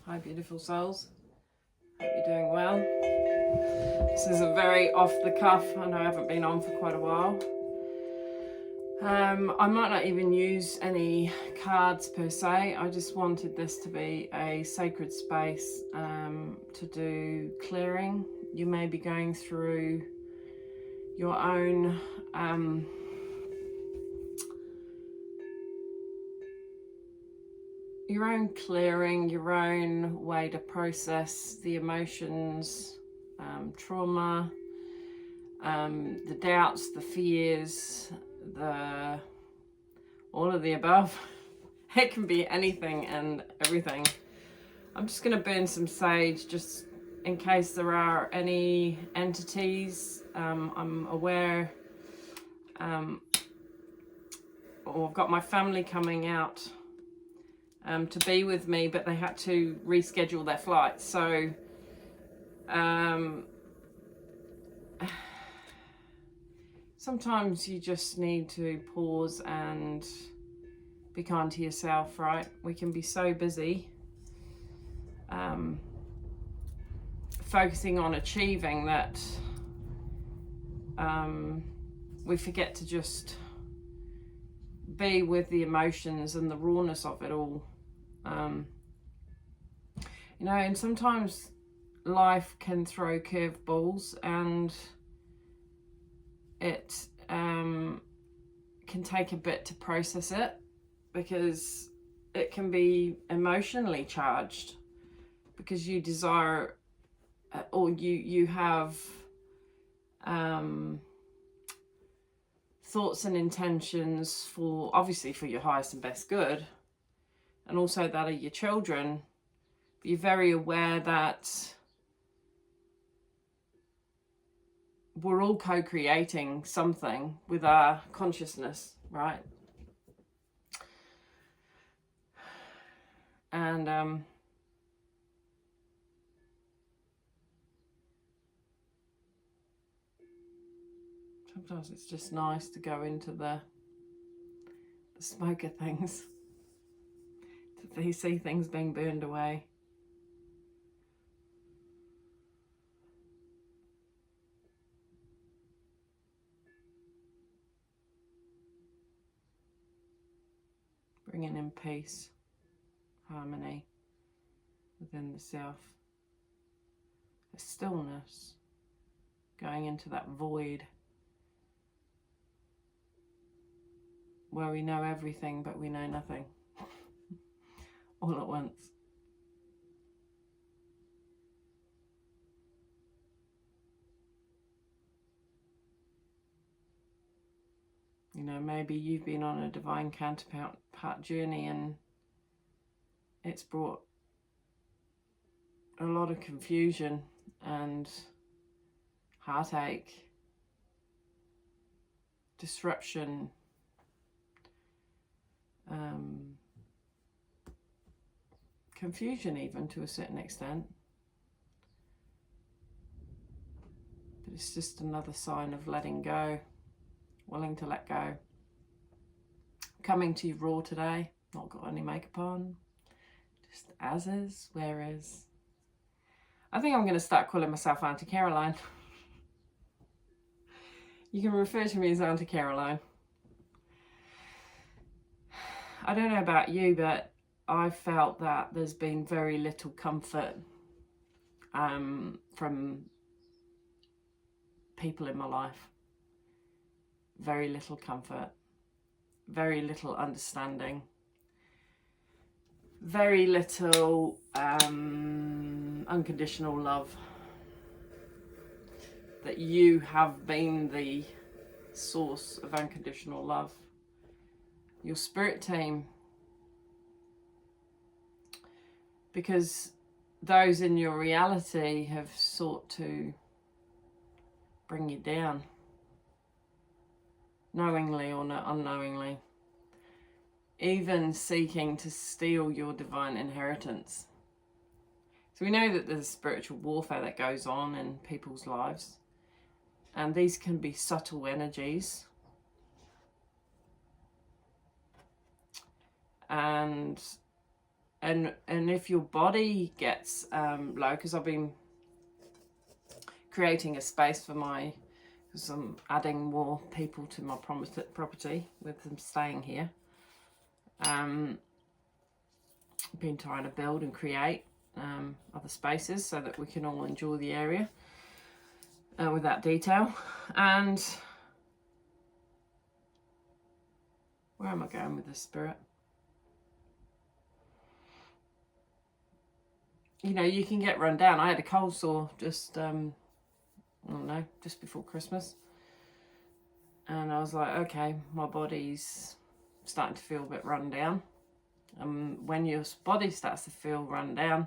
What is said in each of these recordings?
Hi beautiful souls, hope you're doing well. This is a very off the cuff, I know I haven't been on for quite a while. I might not even use any cards per se. I just wanted this to be a sacred space to do clearing. You may be going through your own clearing, your own way to process the emotions, trauma, the doubts, the fears, all of the above. It can be anything and everything. I'm just going to burn some sage just in case there are any entities. I'm aware, or I've got my family coming out to be with me, but they had to reschedule their flight. So sometimes you just need to pause and be kind to yourself, right? We can be so busy focusing on achieving that we forget to just be with the emotions and the rawness of it all. And sometimes life can throw curveballs, and it can take a bit to process it, because it can be emotionally charged, because you desire or you have thoughts and intentions for, obviously, for your highest and best good, and also that of your children. But you're very aware that we're all co-creating something with our consciousness, right? And sometimes it's just nice to go into the smoke of things, to see things being burned away. Bringing in peace, harmony within the self, a stillness, going into that void where we know everything but we know nothing all at once. Maybe you've been on a divine counterpart journey, and it's brought a lot of confusion and heartache, disruption, confusion even to a certain extent. But it's just another sign of letting go, willing to let go. Coming to you raw today, not got any makeup on, just as is, where is. I think I'm going to start calling myself Auntie Caroline. You can refer to me as Auntie Caroline. I don't know about you, but I felt that there's been very little comfort from people in my life. Very little comfort, very little understanding, very little unconditional love. That you have been the source of unconditional love. Your spirit team. Because those in your reality have sought to bring you down, knowingly or not unknowingly, even seeking to steal your divine inheritance. So we know that there's spiritual warfare that goes on in people's lives, and these can be subtle energies, and And if your body gets low, because I've been creating a space for because I'm adding more people to my property with them staying here. Been trying to build and create other spaces so that we can all enjoy the area with that detail. And where am I going with this, Spirit? You know, you can get run down. I had a cold sore just, I don't know, just before Christmas. And I was like, okay, my body's starting to feel a bit run down. When your body starts to feel run down,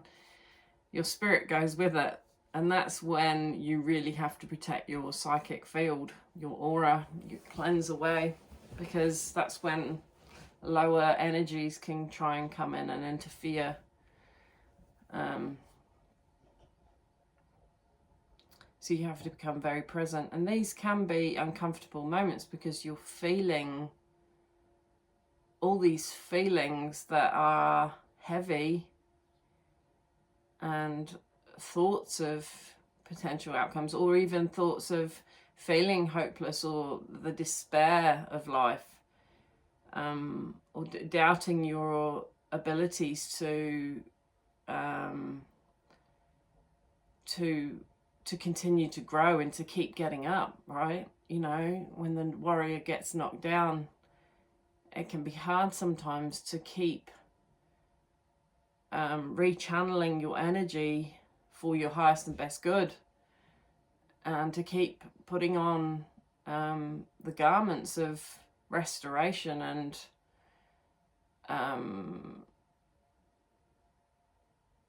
your spirit goes with it. And that's when you really have to protect your psychic field, your aura, you cleanse away, because that's when lower energies can try and come in and interfere. So you have to become very present. And these can be uncomfortable moments because you're feeling all these feelings that are heavy and thoughts of potential outcomes, or even thoughts of feeling hopeless or the despair of life, or doubting your abilities to continue to grow and to keep getting up, right? You know, when the warrior gets knocked down, it can be hard sometimes to keep rechanneling your energy for your highest and best good, and to keep putting on the garments of restoration and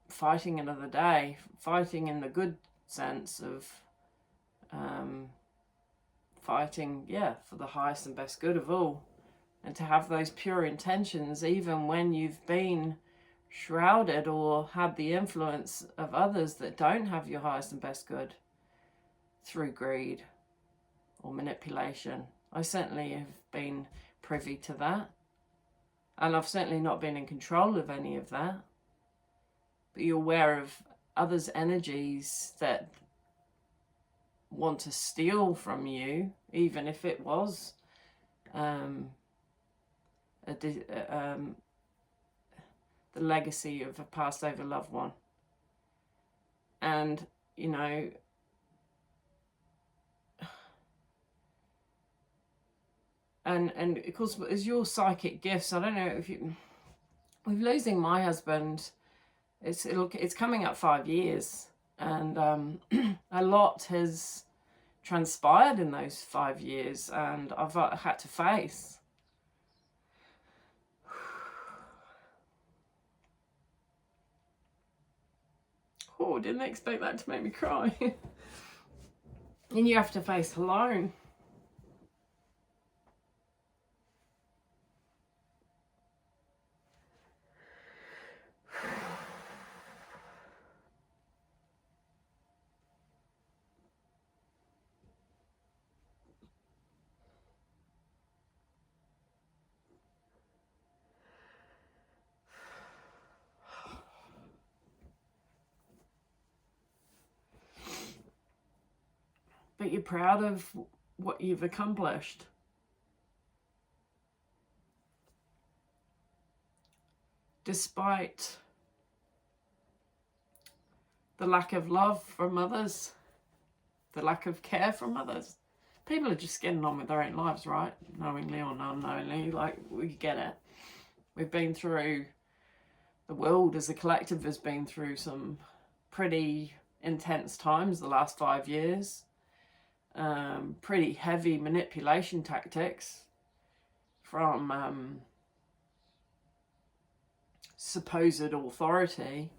fighting another day, fighting in the good sense of fighting, for the highest and best good of all, and to have those pure intentions even when you've been shrouded or had the influence of others that don't have your highest and best good through greed or manipulation. I certainly have been privy to that, and I've certainly not been in control of any of that, but you're aware of others' energies that want to steal from you, even if it was the legacy of a passed over loved one. And, you know, and of course, as your psychic gifts, I don't know if you, with losing my husband, it's coming up 5 years, and a lot has transpired in those 5 years, and I've had to face. Oh, didn't expect that to make me cry. And you have to face alone. But you're proud of what you've accomplished. Despite the lack of love from others, the lack of care from others. People are just getting on with their own lives, right? Knowingly or unknowingly, like, we get it. We've been through, the world as a collective has been through some pretty intense times the last 5 years. Pretty heavy manipulation tactics from supposed authority.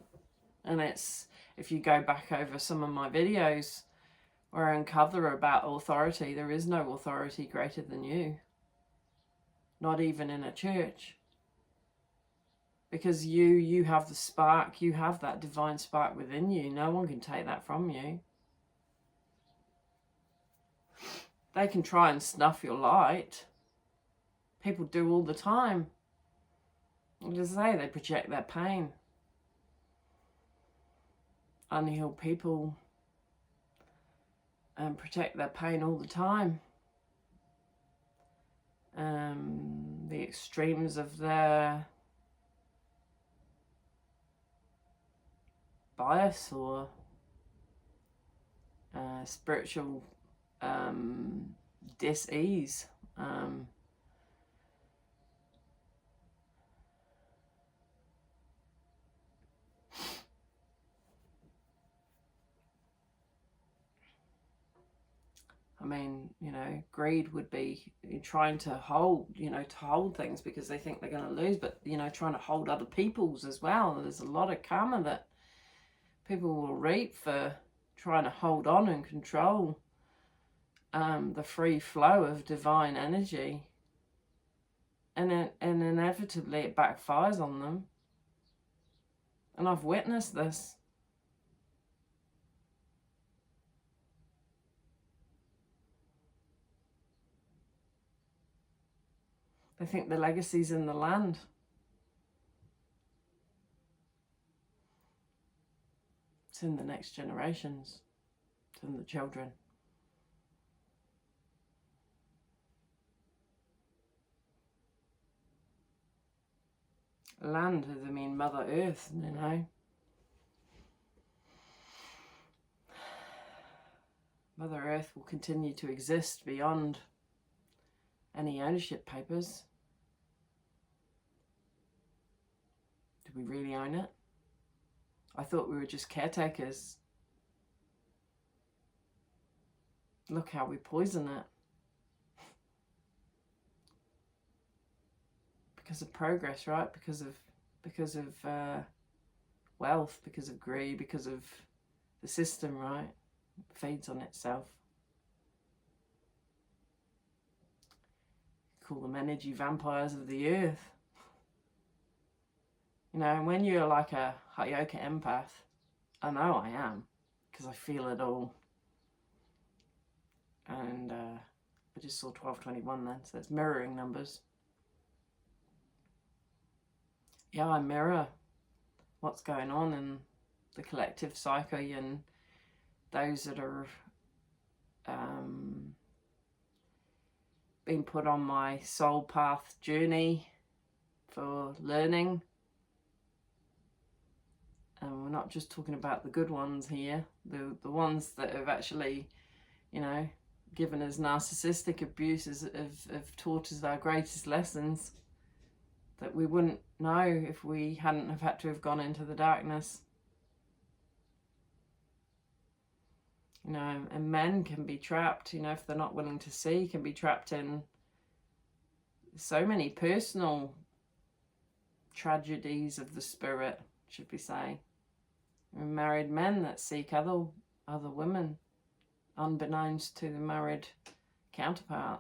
And it's, if you go back over some of my videos where I uncover about authority, there is no authority greater than you. Not even in a church. Because you have the spark, you have that divine spark within you. No one can take that from you. They can try and snuff your light. People do all the time. As I say, they project their pain. unhealed people protect their pain all the time. The extremes of their bias or spiritual dis-ease. I mean, you know, greed would be trying to hold, to hold things because they think they're going to lose, but, trying to hold other people's as well. There's a lot of karma that people will reap for trying to hold on and control the free flow of divine energy. And inevitably it backfires on them. And I've witnessed this. They think the legacy's in the land. It's in the next generations. It's in the children. Land, I mean Mother Earth, Mother Earth will continue to exist beyond any ownership papers. Do we really own it? I thought we were just caretakers. Look how we poison it. Because of progress, right? Because of wealth, because of greed, because of the system, right? It feeds on itself. Call them energy vampires of the earth. And when you're like a Hatha empath, I know I am, because I feel it all. And I just saw 1221 then, so it's mirroring numbers. Yeah, I mirror what's going on in the collective psyche and those that are being put on my soul path journey for learning. And we're not just talking about the good ones here, the ones that have actually, given us narcissistic abuses, have taught us our greatest lessons that we wouldn't know if we hadn't have had to have gone into the darkness. And men can be trapped, if they're not willing to see, can be trapped in so many personal tragedies of the spirit, should we say. And married men that seek other women, unbeknownst to the married counterpart.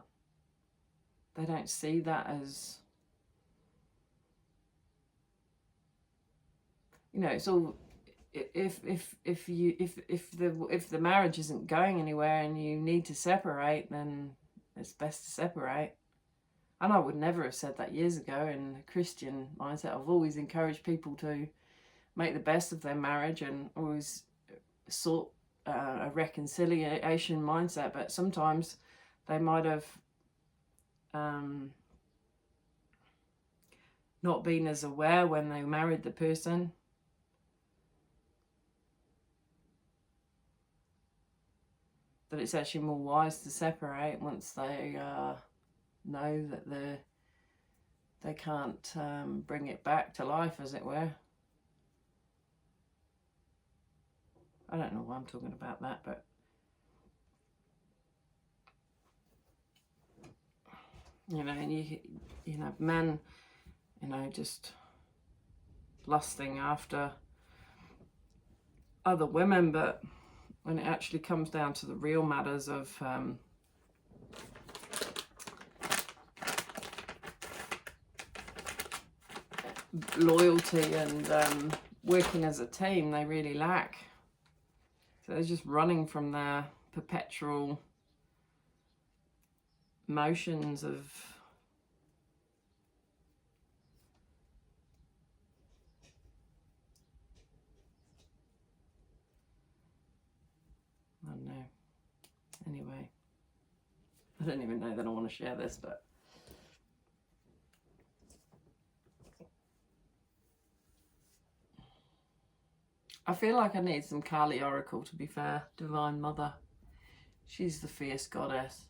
They don't see that as, it's all. If the marriage isn't going anywhere and you need to separate, then it's best to separate. And I would never have said that years ago in the Christian mindset. I've always encouraged people to make the best of their marriage and always sought a reconciliation mindset. But sometimes they might have not been as aware when they married the person. That it's actually more wise to separate once they know that they can't bring it back to life, as it were. I don't know why I'm talking about that, but and you have men, just lusting after other women, but when it actually comes down to the real matters of loyalty and working as a team, they really lack. So they're just running from their perpetual motions of Anyway, I don't even know that I want to share this, but I feel like I need some Kali Oracle, to be fair. Divine Mother. She's the fierce goddess.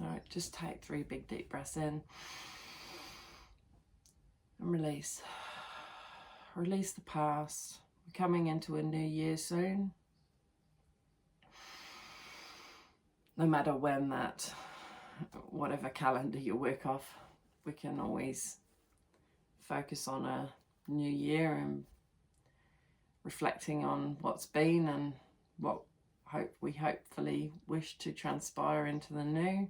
All right, just take 3 big deep breaths in and release. Release the past. We're coming into a new year soon. No matter when that, whatever calendar you work off, we can always focus on a new year and reflecting on what's been and what we hopefully wish to transpire into the new.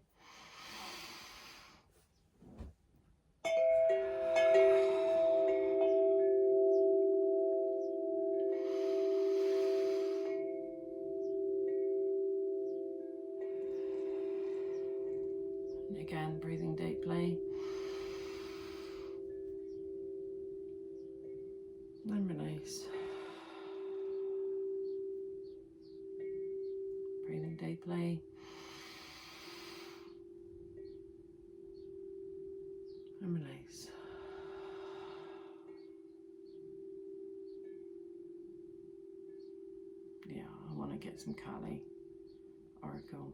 And again, breathing deeply. And release. Breathing deeply. And release. Yeah, I want to get some Kali Oracle.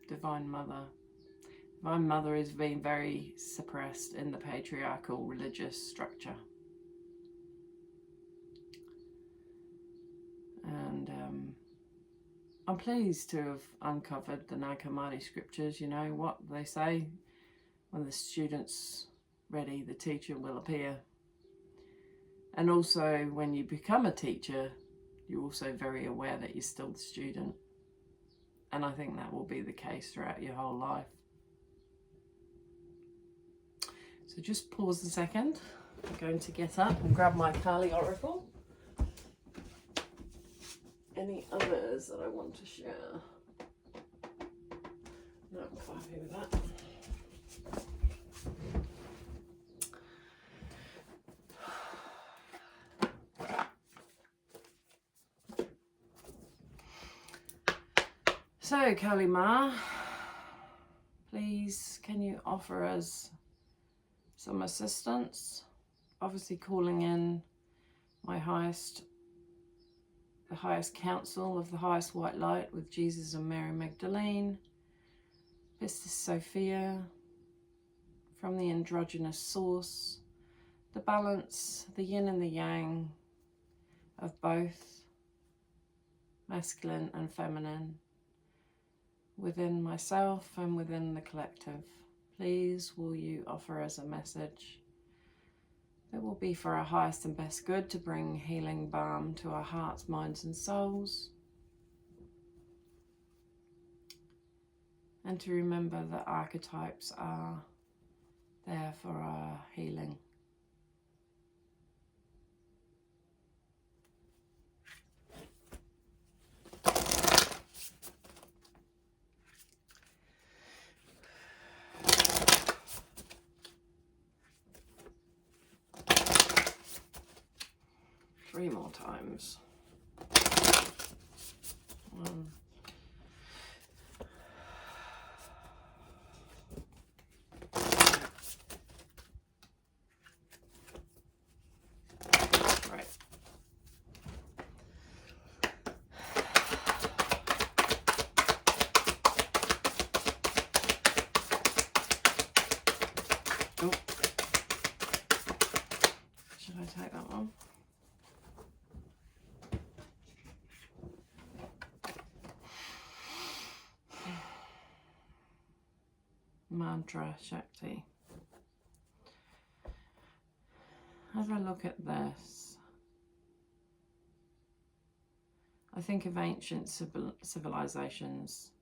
Divine Mother. Divine Mother is being very suppressed in the patriarchal religious structure. And I'm pleased to have uncovered the Nag Hammadi scriptures. You know what they say, when the student's ready, the teacher will appear. And also when you become a teacher, you're also very aware that you're still the student. And I think that will be the case throughout your whole life. So just pause a second. I'm going to get up and grab my Kali Oracle. Any others that I want to share? No, I'm quite happy with that. So, Kali Ma, please can you offer us some assistance? Obviously calling in my the highest council of the highest white light with Jesus and Mary Magdalene, Pistis Sophia, from the androgynous source, the balance, the yin and the yang of both masculine and feminine within myself and within the collective. Please will you offer us a message that will be for our highest and best good, to bring healing balm to our hearts, minds and souls, and to remember that archetypes are there for our healing. Three more times. One. Right. Oh. Should I take that one? Mantra Shakti. As I look at this, I think of ancient civilizations.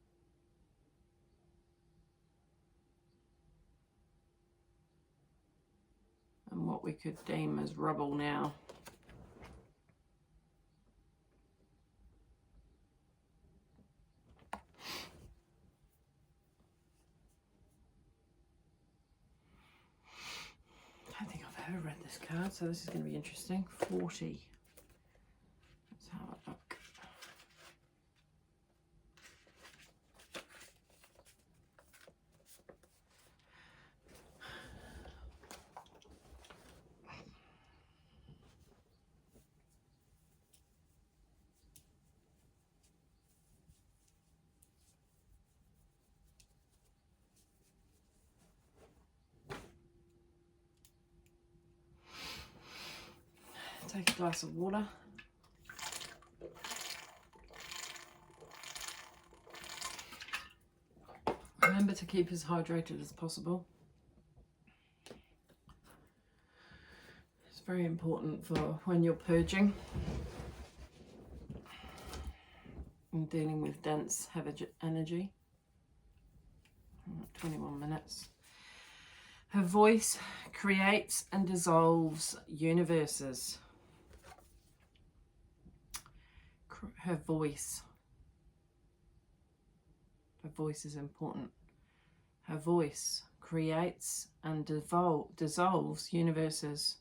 And what we could deem as rubble now. I don't think I've never read this card, so this is going to be interesting. 40. Let's have a look. Take a glass of water. Remember to keep as hydrated as possible. It's very important for when you're purging and dealing with dense, heavy energy. 21 minutes. Her voice creates and dissolves universes. Her voice. Her voice is important. Her voice creates and dissolves universes.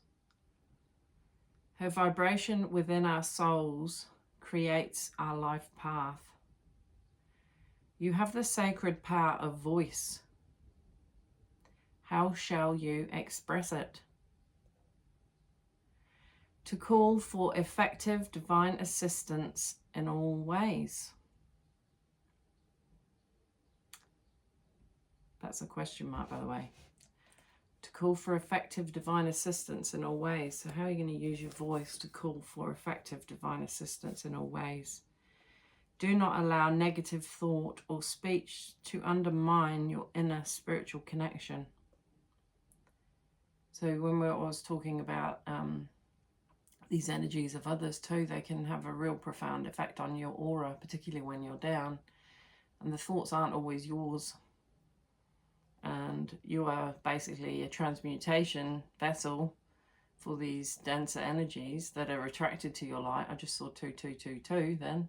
Her vibration within our souls creates our life path. You have the sacred power of voice. How shall you express it? To call for effective divine assistance in all ways. That's a question mark, by the way. To call for effective divine assistance in all ways. So how are you going to use your voice to call for effective divine assistance in all ways? Do not allow negative thought or speech to undermine your inner spiritual connection. So when I was talking about these energies of others too, they can have a real profound effect on your aura, particularly when you're down. And the thoughts aren't always yours. And you are basically a transmutation vessel for these denser energies that are attracted to your light. I just saw 2222 then.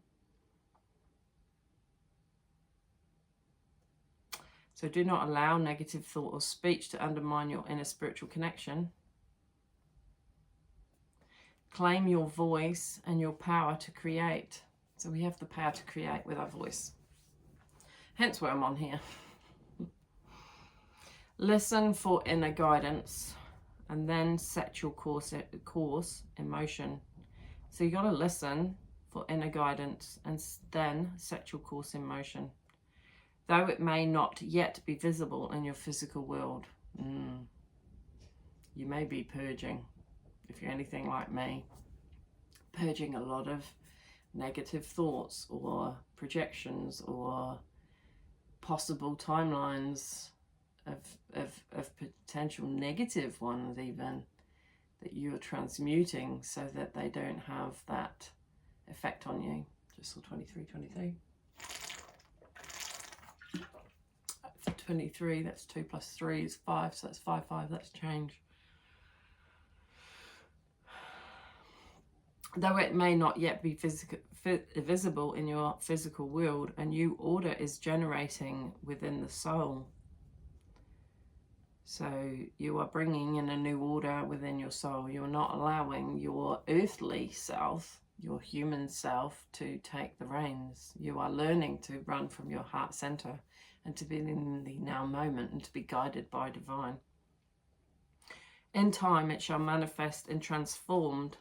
So do not allow negative thought or speech to undermine your inner spiritual connection. Claim your voice and your power to create. So we have the power to create with our voice. Hence why I'm on here. Listen for inner guidance and then set your course in motion. So you got to listen for inner guidance and then set your course in motion. Though it may not yet be visible in your physical world. You may be purging, if you're anything like me. Purging a lot of negative thoughts or projections or possible timelines of potential negative ones even that you are transmuting so that they don't have that effect on you. Just saw 23. 23, that's 2 plus 3 is 5, so that's 5, that's change. Though it may not yet be visible in your physical world, a new order is generating within the soul. So you are bringing in a new order within your soul. You're not allowing your earthly self, your human self, to take the reins. You are learning to run from your heart center and to be in the now moment and to be guided by divine. In time, it shall manifest in transformed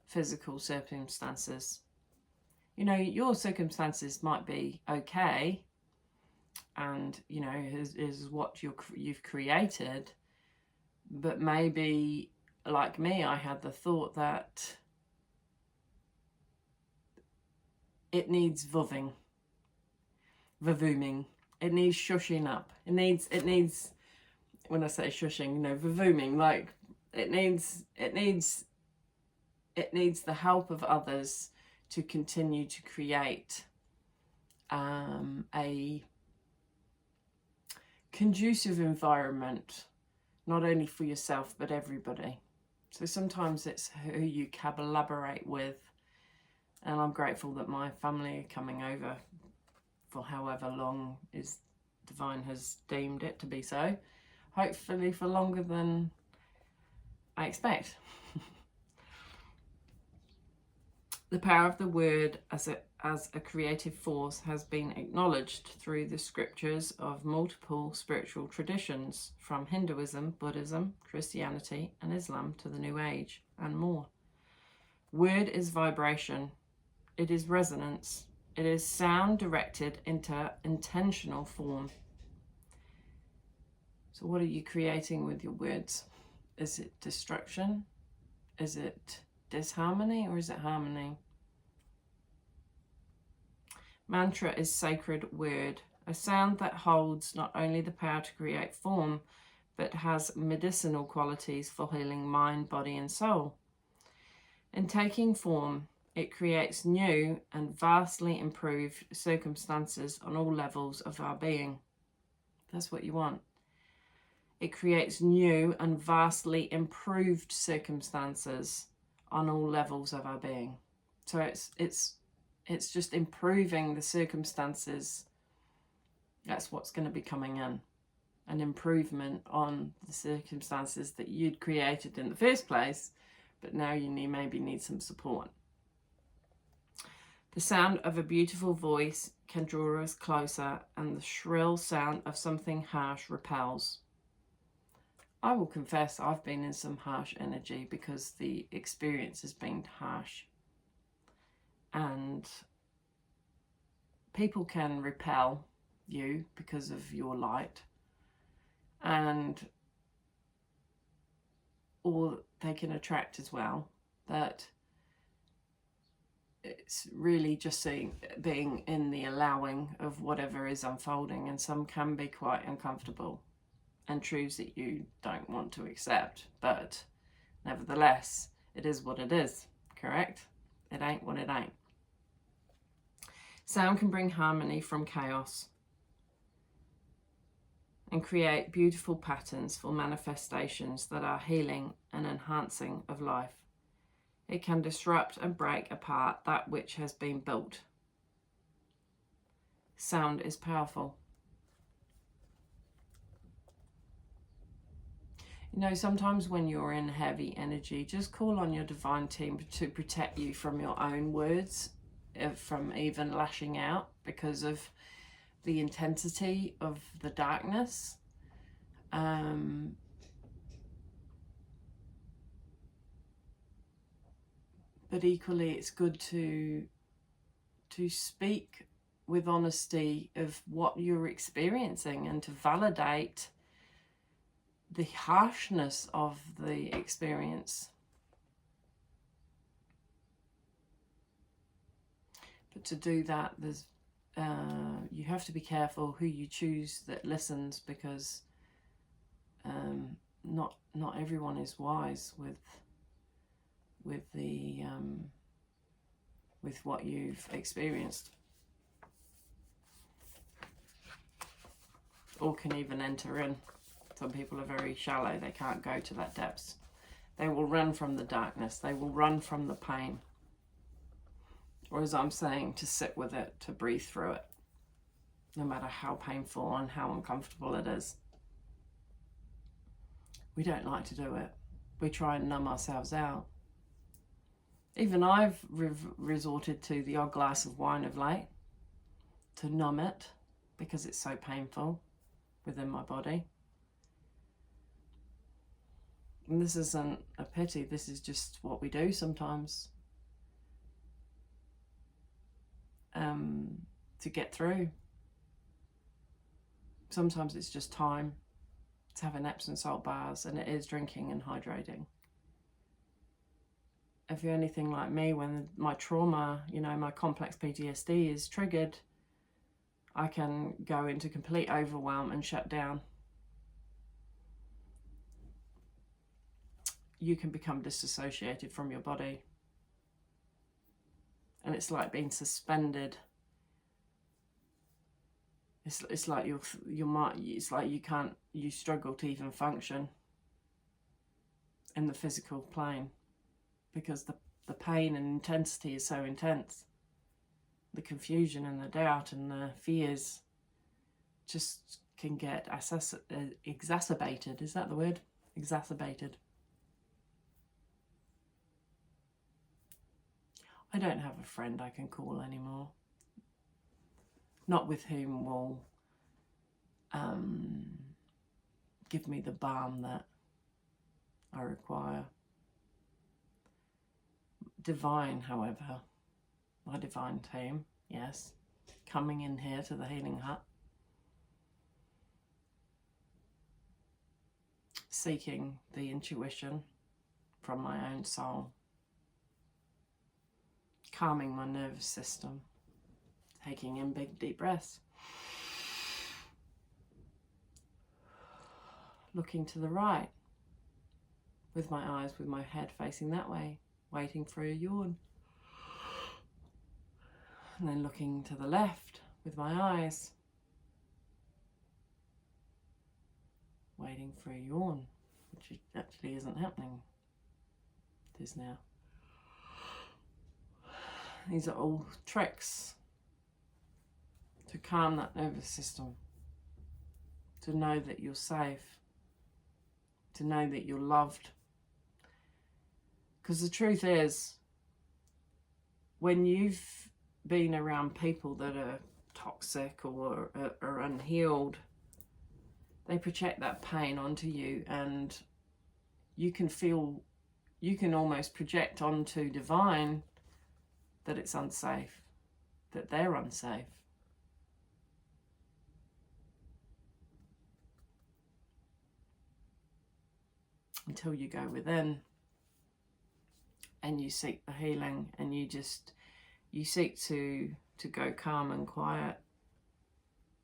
physical circumstances. You know, your circumstances might be okay, and you know is what you've created, but maybe like me, I had the thought that it needs vavooming. It needs shushing up. It needs when I say shushing, you know, vavooming, like it needs the help of others to continue to create a conducive environment, not only for yourself but everybody. So sometimes it's who you collaborate with, and I'm grateful that my family are coming over for however long is divine has deemed it to be so. Hopefully for longer than I expect. The power of the word as a creative force has been acknowledged through the scriptures of multiple spiritual traditions, from Hinduism, Buddhism, Christianity, and Islam to the New Age, and more. Word is vibration. It is resonance. It is sound directed into intentional form. So what are you creating with your words? Is it destruction? Is it disharmony, or is it harmony? Mantra is sacred word, a sound that holds not only the power to create form, but has medicinal qualities for healing mind, body, and soul. In taking form, it creates new and vastly improved circumstances on all levels of our being. That's what you want. It creates new and vastly improved circumstances on all levels of our being. So it's just improving the circumstances. That's what's going to be coming in. An improvement on the circumstances that you'd created in the first place, but now you maybe need some support. The sound of a beautiful voice can draw us closer, and the shrill sound of something harsh repels. I will confess I've been in some harsh energy because the experience has been harsh. And people can repel you because of your light, or they can attract as well. That it's really just being in the allowing of whatever is unfolding, and some can be quite uncomfortable and truths that you don't want to accept, but nevertheless, it is what it is, correct? It ain't what it ain't. Sound can bring harmony from chaos and create beautiful patterns for manifestations that are healing and enhancing of life. It can disrupt and break apart that which has been built. Sound is powerful. You know, sometimes when you're in heavy energy, just call on your divine team to protect you from your own words, from even lashing out because of the intensity of the darkness. But equally, it's good to speak with honesty of what you're experiencing and to validate the harshness of the experience. But to do that, there's you have to be careful who you choose that listens, because not everyone is wise with what you've experienced, or can even enter in. Some people are very shallow, they can't go to that depths. They will run from the darkness, they will run from the pain. Or as I'm saying, to sit with it, to breathe through it, no matter how painful and how uncomfortable it is. We don't like to do it. We try and numb ourselves out. Even I've resorted to the odd glass of wine of late to numb it, because it's so painful within my body. And this isn't a pity, this is just what we do sometimes to get through. Sometimes it's just time. It's having Epsom salt bars, and it is drinking and hydrating. If you're anything like me, when my trauma, my complex PTSD is triggered, I can go into complete overwhelm and shut down. You can become disassociated from your body. And it's like being suspended. It's like your mind, it's like you struggle to even function in the physical plane, because the pain and intensity is so intense. The confusion and the doubt and the fears just can get exacerbated. Is that the word? Exacerbated. I don't have a friend I can call anymore. Not with whom will give me the balm that I require. Divine, however, my divine team, yes, coming in here to the Healing Hut, seeking the intuition from my own soul, calming my nervous system, taking in big deep breaths, looking to the right with my eyes, with my head facing that way, waiting for a yawn, and then looking to the left with my eyes, waiting for a yawn, which actually isn't happening. It is now. These are all tricks to calm that nervous system, to know that you're safe, to know that you're loved. Because the truth is, when you've been around people that are toxic or are unhealed, they project that pain onto you, and you can almost project onto divine that it's unsafe, that they're unsafe. Until you go within and you seek the healing, and you seek to go calm and quiet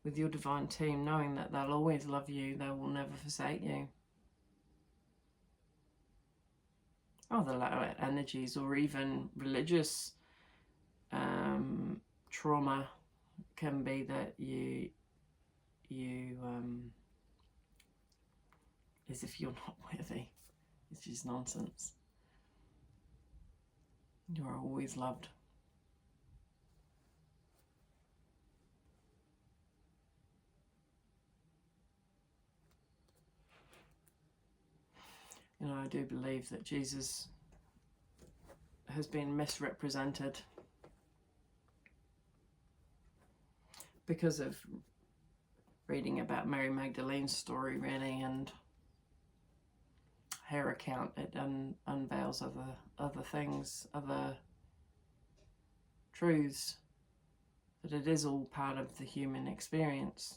with your divine team, knowing that they'll always love you, they will never forsake you. Other lower energies or even religious trauma can be that you as if you're not worthy. It's just nonsense. You are always loved. You know, I do believe that Jesus has been misrepresented because of reading about Mary Magdalene's story, really, and her account. It unveils other things, other truths, that it is all part of the human experience.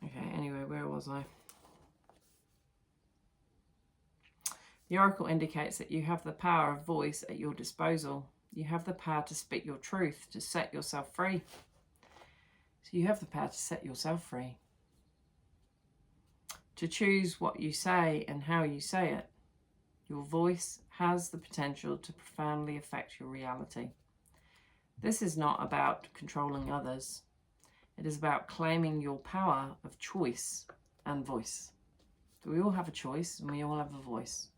Okay, anyway, where was I? The oracle indicates that you have the power of voice at your disposal. You have the power to speak your truth, to set yourself free. So you have the power to set yourself free. To choose what you say and how you say it. Your voice has the potential to profoundly affect your reality. This is not about controlling others. It is about claiming your power of choice and voice. So we all have a choice and we all have a voice.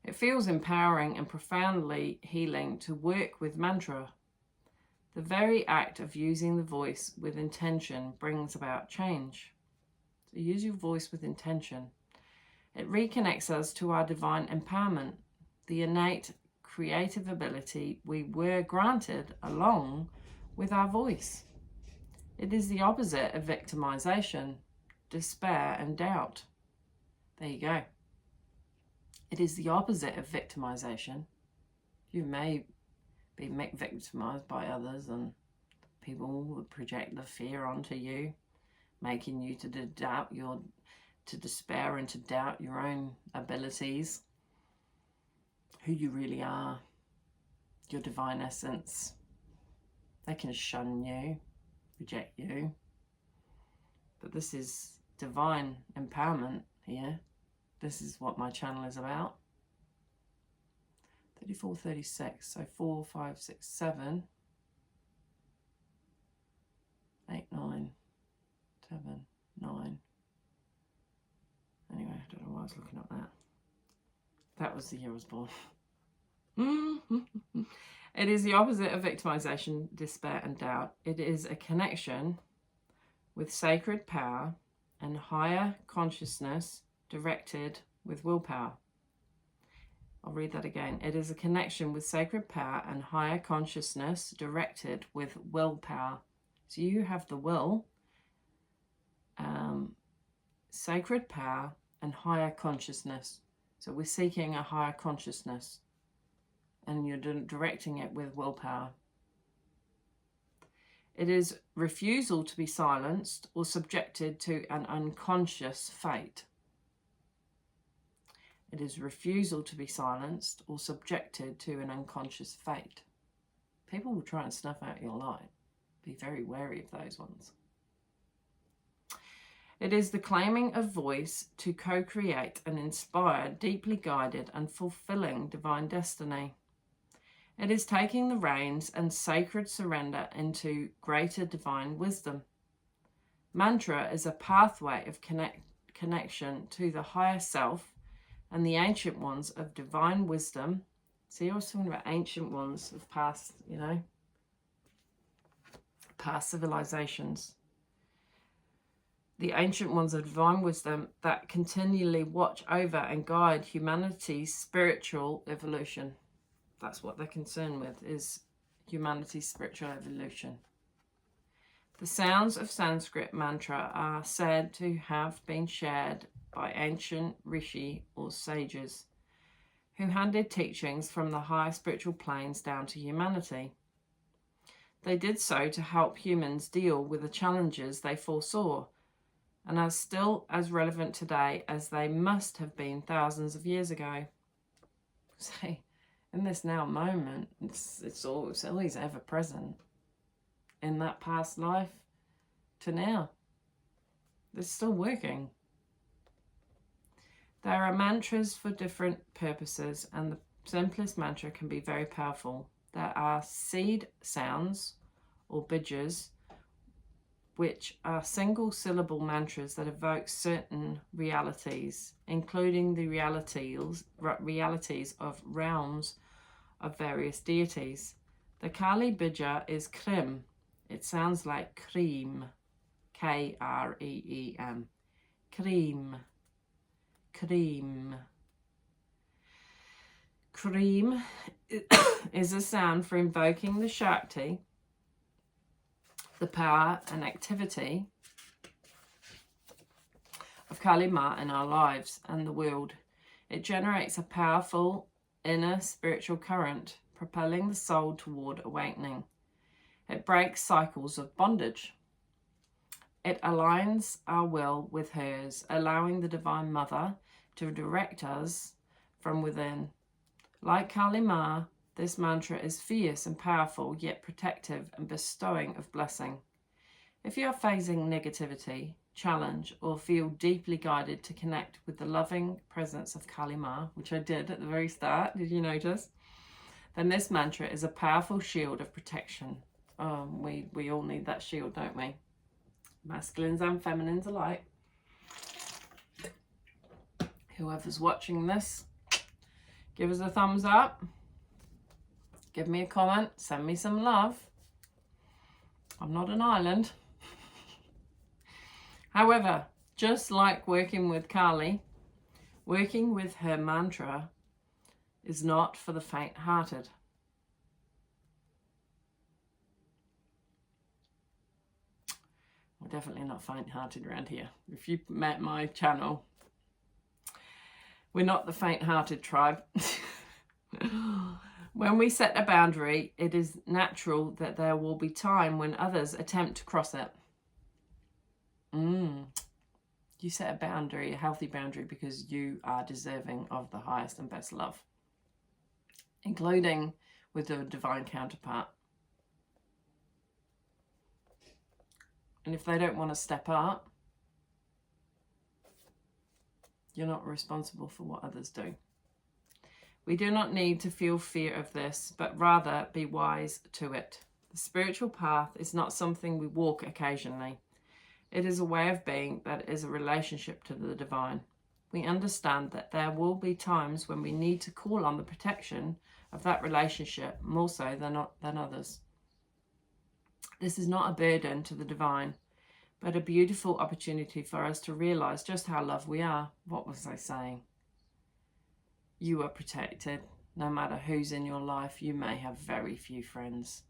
It feels empowering and profoundly healing to work with mantra. The very act of using the voice with intention brings about change. So use your voice with intention. It reconnects us to our divine empowerment, the innate creative ability we were granted along with our voice. It is the opposite of victimization, despair, and doubt. There you go. It is the opposite of victimization. You may be victimized by others, and people will project the fear onto you, making you to despair and to doubt your own abilities, who you really are, your divine essence. They can shun you, reject you, but this is divine empowerment here. This is what my channel is about. 34, 36, so 4, 5, 6, 7, 8, 9, 7, 9. Anyway, I don't know why I was looking at that. That was the year I was born. It is the opposite of victimization, despair, and doubt. It is a connection with sacred power and higher consciousness directed with willpower. I'll read that again. It is a connection with sacred power and higher consciousness directed with willpower. So you have the will, sacred power, and higher consciousness. So we're seeking a higher consciousness, and you're directing it with willpower. It is refusal to be silenced or subjected to an unconscious fate. It is refusal to be silenced or subjected to an unconscious fate. People will try and snuff out your light. Be very wary of those ones. It is the claiming of voice to co-create an inspired, deeply guided and fulfilling divine destiny. It is taking the reins and sacred surrender into greater divine wisdom. Mantra is a pathway of connection to the higher self and the ancient ones of divine wisdom. See, I was talking about ancient ones of past, past civilizations. The ancient ones of divine wisdom that continually watch over and guide humanity's spiritual evolution. That's what they're concerned with, is humanity's spiritual evolution. The sounds of Sanskrit mantra are said to have been shared by ancient rishi or sages who handed teachings from the higher spiritual planes down to humanity. They did so to help humans deal with the challenges they foresaw, and are still as relevant today as they must have been thousands of years ago. See, in this now moment, it's always ever present. In that past life to now, it's still working. There are mantras for different purposes, and the simplest mantra can be very powerful. There are seed sounds or bijas, which are single syllable mantras that evoke certain realities, including the realities of realms of various deities. The Kali bija is Krim. It sounds like cream, K-R-E-E-M, cream, cream. Cream is a sound for invoking the Shakti, the power and activity of Kali Ma in our lives and the world. It generates a powerful inner spiritual current, propelling the soul toward awakening. It breaks cycles of bondage. It aligns our will with hers, allowing the Divine Mother to direct us from within. Like Kali Ma, this mantra is fierce and powerful, yet protective and bestowing of blessing. If you are facing negativity, challenge, or feel deeply guided to connect with the loving presence of Kali Ma, which I did at the very start, did you notice? Then this mantra is a powerful shield of protection. We all need that shield, don't we? Masculines and feminines alike. Whoever's watching this, give us a thumbs up. Give me a comment. Send me some love. I'm not an island. However, just like working with Kali, working with her mantra is not for the faint-hearted. We're definitely not faint-hearted around here. If you met my channel, we're not the faint-hearted tribe. When we set a boundary, it is natural that there will be time when others attempt to cross it. You set a boundary, a healthy boundary, because you are deserving of the highest and best love, including with a divine counterpart. And if they don't want to step up, you're not responsible for what others do. We do not need to feel fear of this, but rather be wise to it. The spiritual path is not something we walk occasionally. It is a way of being that is a relationship to the divine. We understand that there will be times when we need to call on the protection of that relationship more so than others. This is not a burden to the divine, but a beautiful opportunity for us to realize just how loved we are. What was I saying? you are protected. No matter who's in your life, you may have very few friends.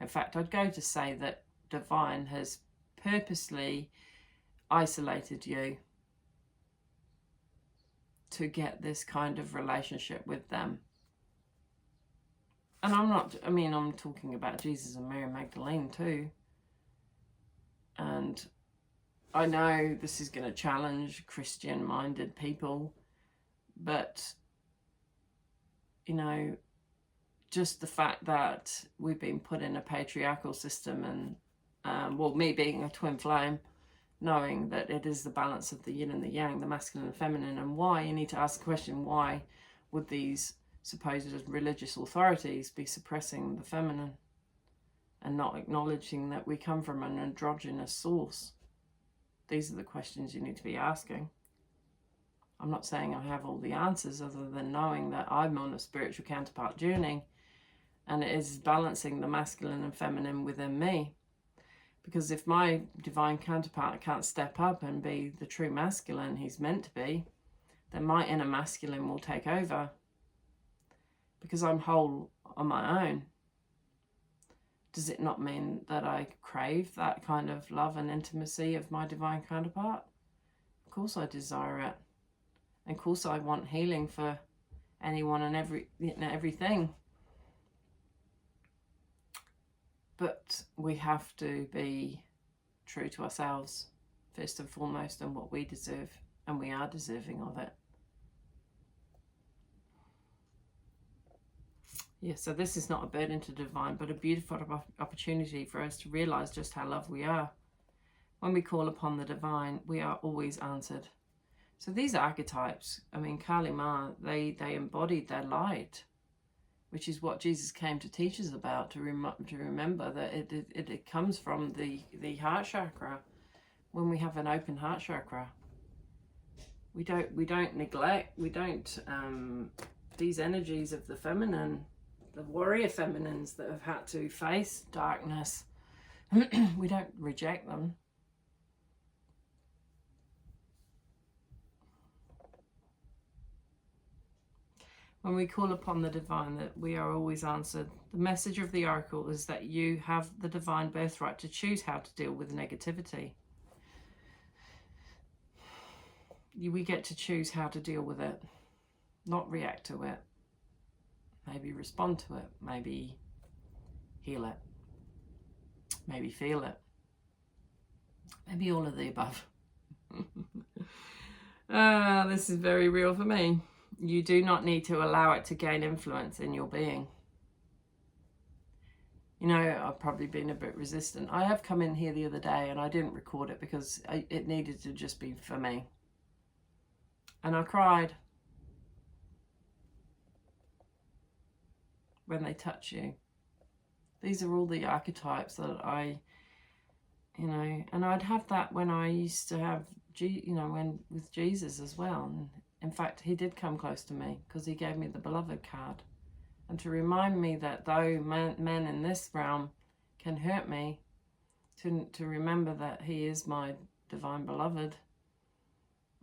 In fact, I'd go to say that Divine has purposely isolated you to get this kind of relationship with them. And I'm talking about Jesus and Mary Magdalene too. And I know this is going to challenge Christian-minded people, but, you know, just the fact that we've been put in a patriarchal system and, well, me being a twin flame, knowing that it is the balance of the yin and the yang, the masculine and feminine, and why you need to ask the question, why would these supposed religious authorities be suppressing the feminine and not acknowledging that we come from an androgynous source? These are the questions you need to be asking. I'm not saying I have all the answers, other than knowing that I'm on a spiritual counterpart journey, and it is balancing the masculine and feminine within me. Because if my divine counterpart can't step up and be the true masculine he's meant to be, then my inner masculine will take over. Because I'm whole on my own. Does it not mean that I crave that kind of love and intimacy of my divine counterpart? Of course I desire it. And of course I want healing for anyone and everything. But we have to be true to ourselves, first and foremost, and what we deserve. And we are deserving of it. Yeah, so this is not a burden to divine, but a beautiful opportunity for us to realize just how loved we are. When we call upon the divine, we are always answered. So these archetypes, I mean, Kali Ma, they embodied their light, which is what Jesus came to teach us about, to remember that it comes from the heart chakra. When we have an open heart chakra, we don't neglect, these energies of the feminine, the warrior feminines that have had to face darkness, we don't reject them. When we call upon the divine, that we are always answered. The message of the oracle is that you have the divine birthright to choose how to deal with negativity. We get to choose how to deal with it, not react to it. Maybe respond to it, maybe heal it, maybe feel it, maybe all of the above. This is very real for me. You do not need to allow it to gain influence in your being. You know, I've probably been a bit resistant. I have come in here the other day and I didn't record it because it needed to just be for me. And I cried. When they touch you. These are all the archetypes that I, and I'd have that when I used to have, when with Jesus as well. And in fact, he did come close to me because he gave me the beloved card. And to remind me that though men in this realm can hurt me, to remember that he is my divine beloved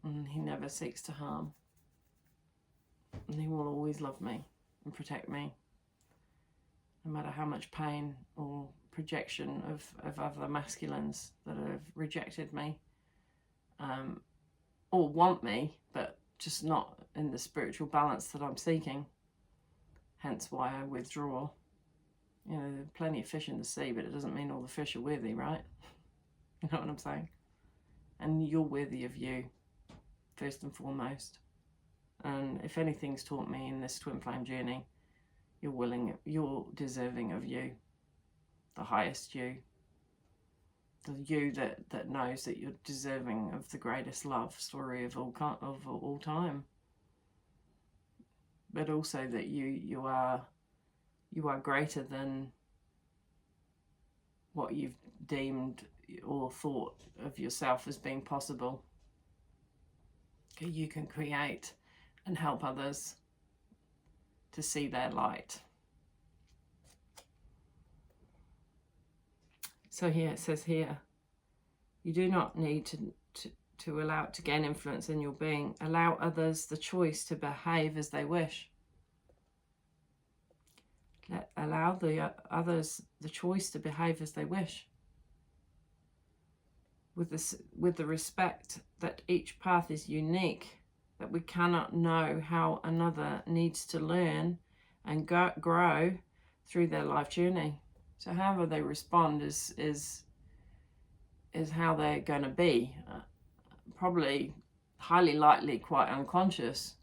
and he never seeks to harm. And he will always love me and protect me. No matter how much pain or projection of other masculines that have rejected me, or want me, but just not in the spiritual balance that I'm seeking. Hence why I withdraw. There are plenty of fish in the sea, but it doesn't mean all the fish are worthy, right? You know what I'm saying? And you're worthy of you, first and foremost. And if anything's taught me in this twin flame journey, you're deserving of you, the highest you, the you that knows that you're deserving of the greatest love story of all time, but also that you are greater than what you've deemed or thought of yourself as being possible. You can create and help others to see their light. So here it says here, you do not need to allow it to gain influence in your being. Allow others the choice to behave as they wish. Allow the others the choice to behave as they wish. With the respect that each path is unique, that we cannot know how another needs to learn and grow through their life journey. So however they respond is how they're going to be. Probably highly likely quite unconscious,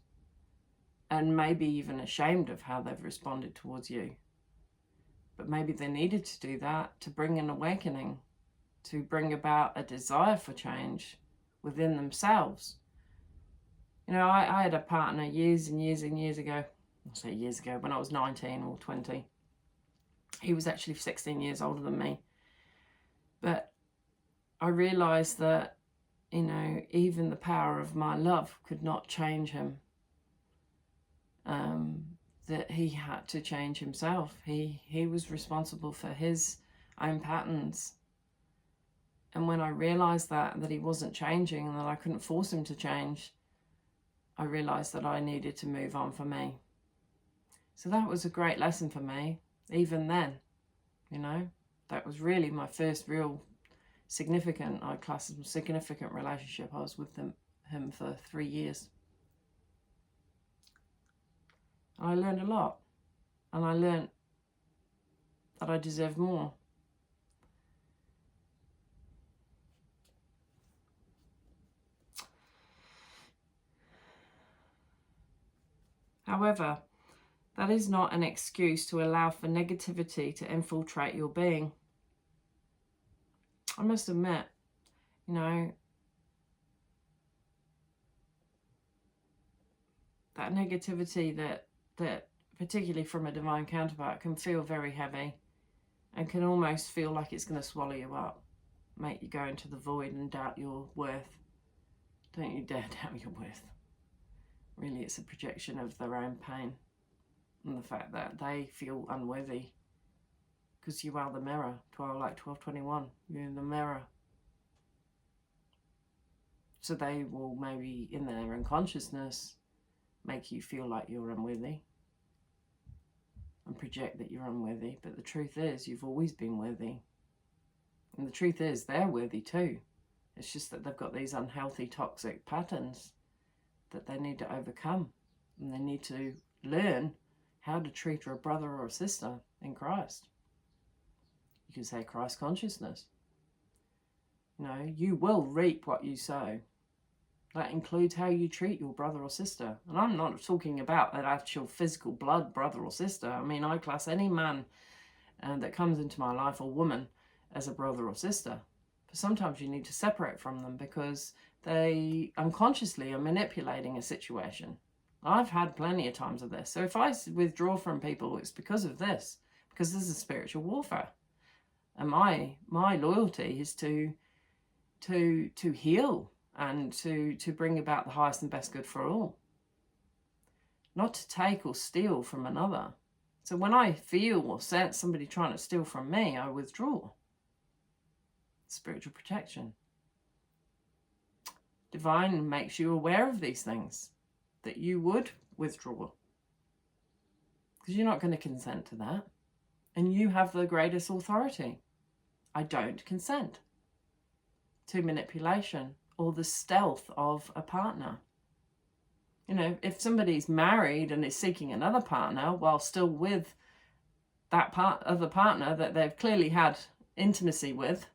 and maybe even ashamed of how they've responded towards you. But maybe they needed to do that to bring an awakening, to bring about a desire for change within themselves. You know, I had a partner years and years and years ago, I'll say years ago, when I was 19 or 20. He was actually 16 years older than me. But I realised that, you know, even the power of my love could not change him. That he had to change himself. He was responsible for his own patterns. And when I realised that he wasn't changing and that I couldn't force him to change, I realised that I needed to move on for me. So that was a great lesson for me, even then, you know. That was really my first real significant, I class as a significant relationship. I was with him for 3 years. I learned a lot, and I learned that I deserve more. However, that is not an excuse to allow for negativity to infiltrate your being. I must admit, you know, that negativity that particularly from a divine counterpart can feel very heavy and can almost feel like it's going to swallow you up, make you go into the void and doubt your worth. Don't you dare doubt your worth. Really, it's a projection of their own pain and the fact that they feel unworthy, because you are the mirror. 12:21, you're in the mirror. So they will maybe in their unconsciousness make you feel like you're unworthy and project that you're unworthy. But the truth is, you've always been worthy. And the truth is, they're worthy too. It's just that they've got these unhealthy, toxic patterns that they need to overcome. And they need to learn how to treat a brother or a sister in Christ. You can say Christ consciousness. You know, you will reap what you sow. That includes how you treat your brother or sister. And I'm not talking about an actual physical blood brother or sister. I mean, I class any man that comes into my life or woman as a brother or sister. But sometimes you need to separate from them because they unconsciously are manipulating a situation. I've had plenty of times of this. So if I withdraw from people, it's because of this. Because this is spiritual warfare. And my loyalty is to heal and to bring about the highest and best good for all. Not to take or steal from another. So when I feel or sense somebody trying to steal from me, I withdraw. Spiritual protection. Divine makes you aware of these things, that you would withdraw. Because you're not going to consent to that. And you have the greatest authority. I don't consent to manipulation or the stealth of a partner. You know, if somebody's married and is seeking another partner while still with that other partner that they've clearly had intimacy with,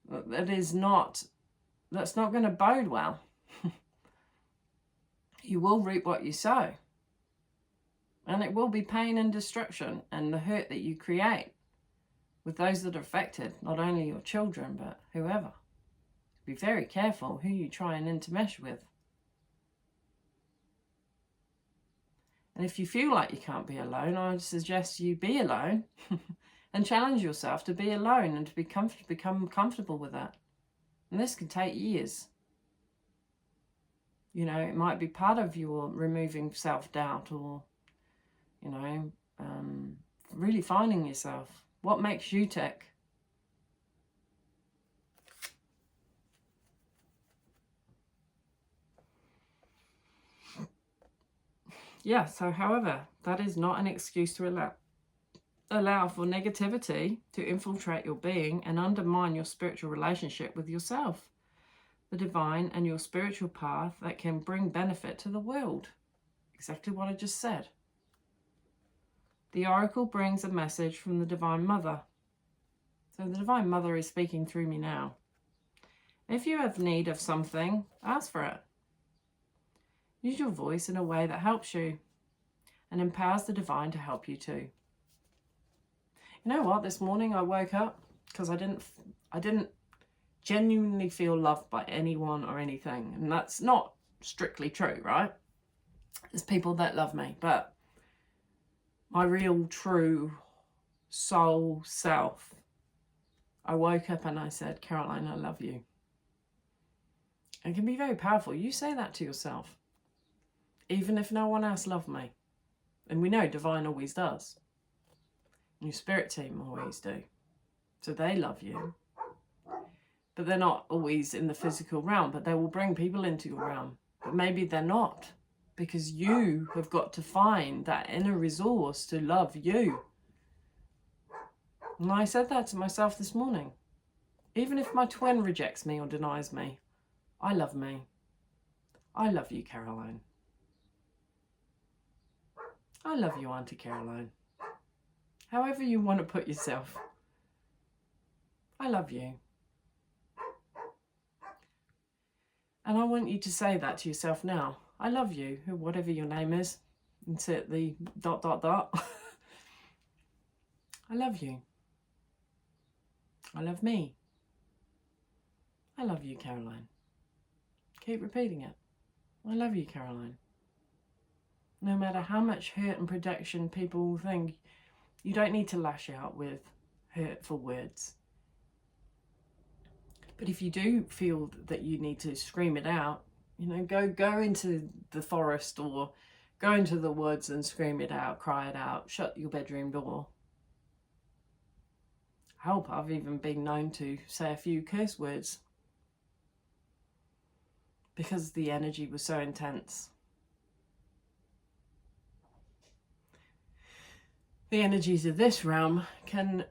that's not going to bode well. You will reap what you sow. And it will be pain and destruction and the hurt that you create with those that are affected, not only your children, but whoever. Be very careful who you try and intermesh with. And if you feel like you can't be alone, I would suggest you be alone and challenge yourself to be alone and to become comfortable with that. And this can take years. You know, it might be part of your removing self-doubt or, you know, really finding yourself. What makes you tick? Yeah, so however, that is not an excuse to allow for negativity to infiltrate your being and undermine your spiritual relationship with yourself, the divine, and your spiritual path that can bring benefit to the world. Exactly what I just said. The oracle brings a message from the Divine Mother. So the Divine Mother is speaking through me now. If you have need of something, ask for it. Use your voice in a way that helps you and empowers the divine to help you too. You know what? This morning I woke up because I didn't genuinely feel loved by anyone or anything. And that's not strictly true, right? There's people that love me, but my real, true soul self, I woke up and I said, Caroline, I love you. It can be very powerful. You say that to yourself, even if no one else loved me. And we know divine always does. And your spirit team always do. So they love you. But they're not always in the physical realm, but they will bring people into your realm. But maybe they're not, because you have got to find that inner resource to love you. And I said that to myself this morning. Even if my twin rejects me or denies me, I love me. I love you, Caroline. I love you, Auntie Caroline. However you want to put yourself. I love you. And I want you to say that to yourself now. I love you, whatever your name is. Insert the ... I love you. I love me. I love you, Caroline. Keep repeating it. I love you, Caroline. No matter how much hurt and protection people think, you don't need to lash out with hurtful words. But if you do feel that you need to scream it out, you know, go into the forest or go into the woods and scream it out, cry it out, shut your bedroom door. Help, I've even been known to say a few curse words because the energy was so intense. The energies of this realm can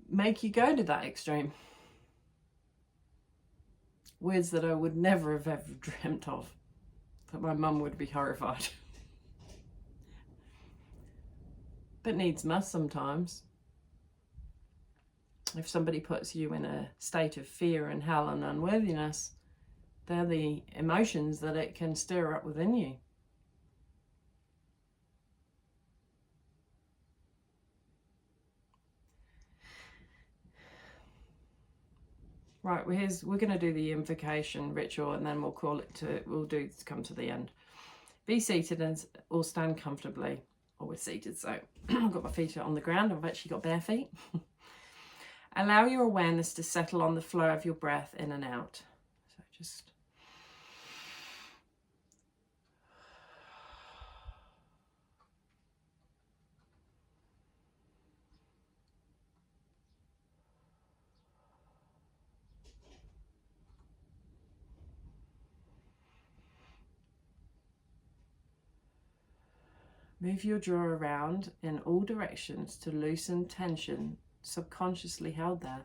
make you go to that extreme. Words that I would never have ever dreamt of, that my mum would be horrified. But needs must sometimes. If somebody puts you in a state of fear and hell and unworthiness, they're the emotions that it can stir up within you. Right, we're going to do the invocation ritual and then we'll come to the end. Be seated or stand comfortably. Or we're seated, so I've got my feet on the ground. I've actually got bare feet. Allow your awareness to settle on the flow of your breath in and out. So just... Move your jaw around in all directions to loosen tension subconsciously held there.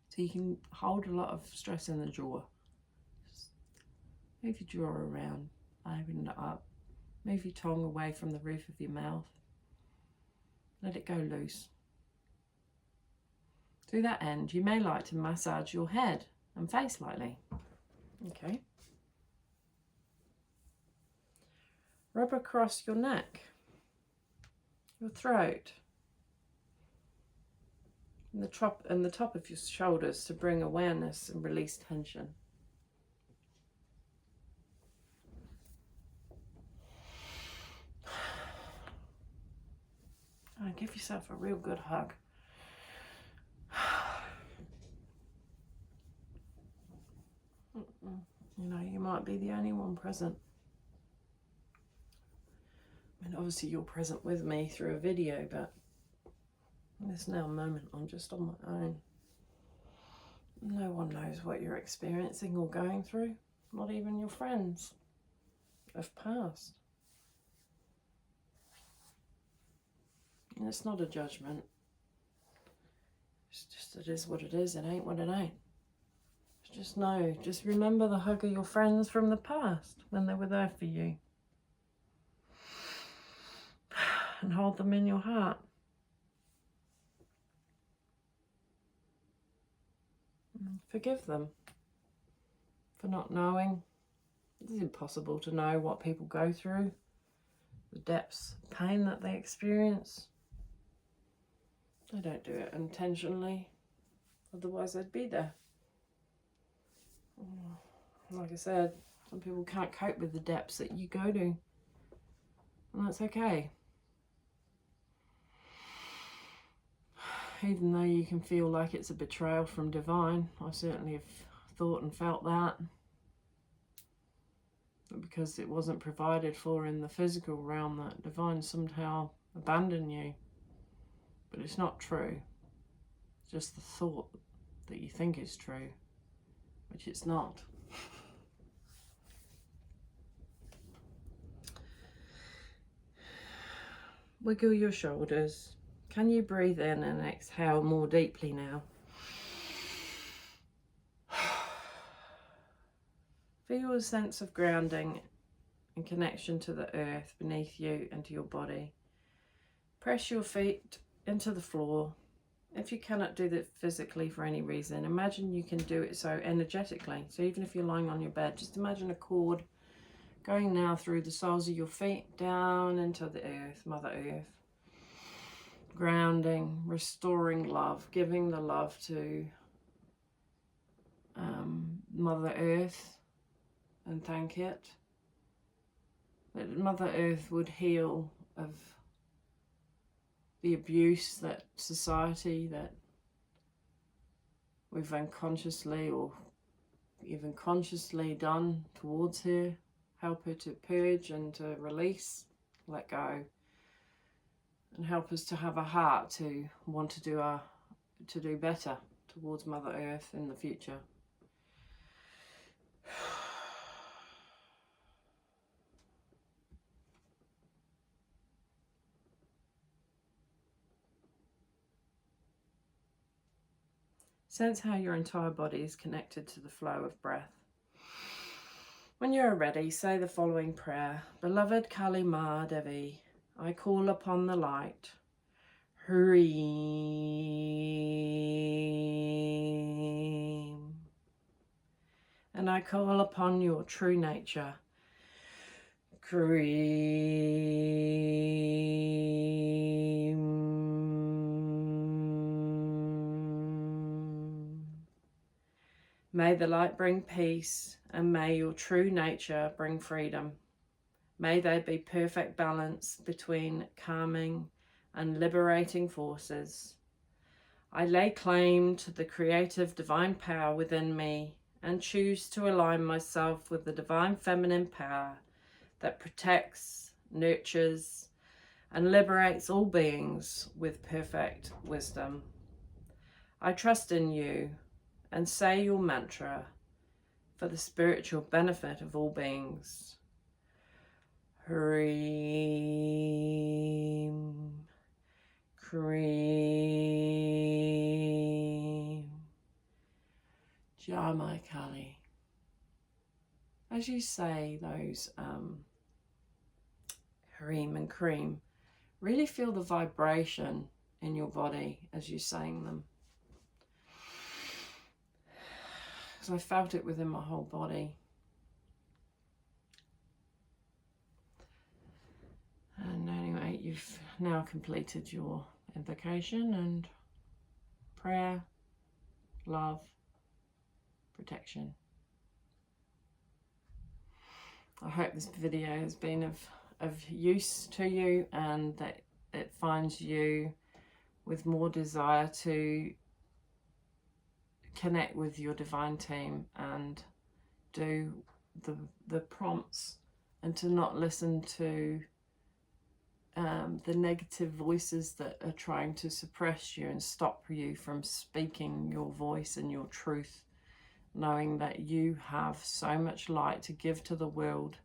So you can hold a lot of stress in the jaw. Just move your jaw around, open it up. Move your tongue away from the roof of your mouth. Let it go loose. To that end, you may like to massage your head and face lightly. Okay. Rub across your neck, your throat, and the top of your shoulders to bring awareness and release tension. And give yourself a real good hug. You know, you might be the only one present. I mean, obviously you're present with me through a video, but in this now moment, I'm just on my own. No one knows what you're experiencing or going through, not even your friends. have passed. And it's not a judgment. It's just, it is what it is. It ain't what it ain't. Just know, just remember the hug of your friends from the past when they were there for you. And hold them in your heart. And forgive them for not knowing. It's impossible to know what people go through, the depths of pain that they experience. They don't do it intentionally, otherwise they'd be there. Like I said, some people can't cope with the depths that you go to, and that's okay. Even though you can feel like it's a betrayal from divine, I certainly have thought and felt that. Because it wasn't provided for in the physical realm, that divine somehow abandoned you. But it's not true. It's just the thought that you think is true, which it's not. Wiggle your shoulders. Can you breathe in and exhale more deeply now? Feel a sense of grounding and connection to the earth beneath you and to your body. Press your feet into the floor. If you cannot do that physically for any reason, imagine you can do it so energetically. So even if you're lying on your bed, just imagine a cord going now through the soles of your feet down into the earth, Mother Earth. Grounding, restoring love, giving the love to Mother Earth, and thank it. That Mother Earth would heal of the abuse that society, that we've unconsciously or even consciously done towards her. Help her to purge and to release, let go, and help us to have a heart to want to do better towards Mother Earth in the future. Sense how your entire body is connected to the flow of breath. When you are ready, say the following prayer. Beloved Kali Ma Devi, I call upon the light. Hreem. And I call upon your true nature. Kreem. May the light bring peace, and may your true nature bring freedom. May there be perfect balance between calming and liberating forces. I lay claim to the creative divine power within me and choose to align myself with the divine feminine power that protects, nurtures, and liberates all beings with perfect wisdom. I trust in you and say your mantra for the spiritual benefit of all beings. Hreem, Kreem, Jai Ma Kali. As you say those Hreem and Kreem, really feel the vibration in your body as you're saying them. Because I felt it within my whole body. And anyway, you've now completed your invocation and prayer, love, protection. I hope this video has been of use to you, and that it finds you with more desire to connect with your divine team and do the prompts, and to not listen to the negative voices that are trying to suppress you and stop you from speaking your voice and your truth, knowing that you have so much light to give to the world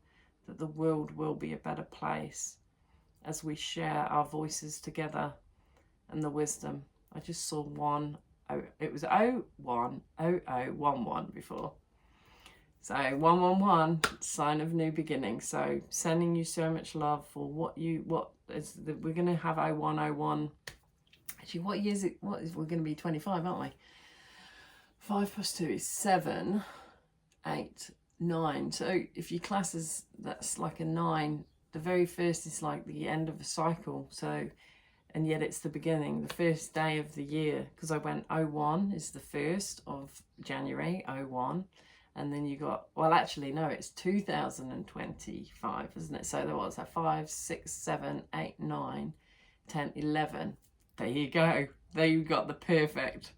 that the world will be a better place as we share our voices together and the wisdom. I just saw it was 010011 before. So 111, sign of new beginning. So sending you so much love for we're going to have 0101. Actually, what year is it? We're going to be 25, aren't we? 5 plus 2 is 7, 8, 9. So if your classes, that's like a 9. The very first is like the end of a cycle. So, and yet it's the beginning, the first day of the year. Because I went 01 is the 1st of January, 01. And then you got, well, actually, no, it's 2025, isn't it? So there was 5, 6, 7, 8, 9, 10, 11. There you go. There you got the perfect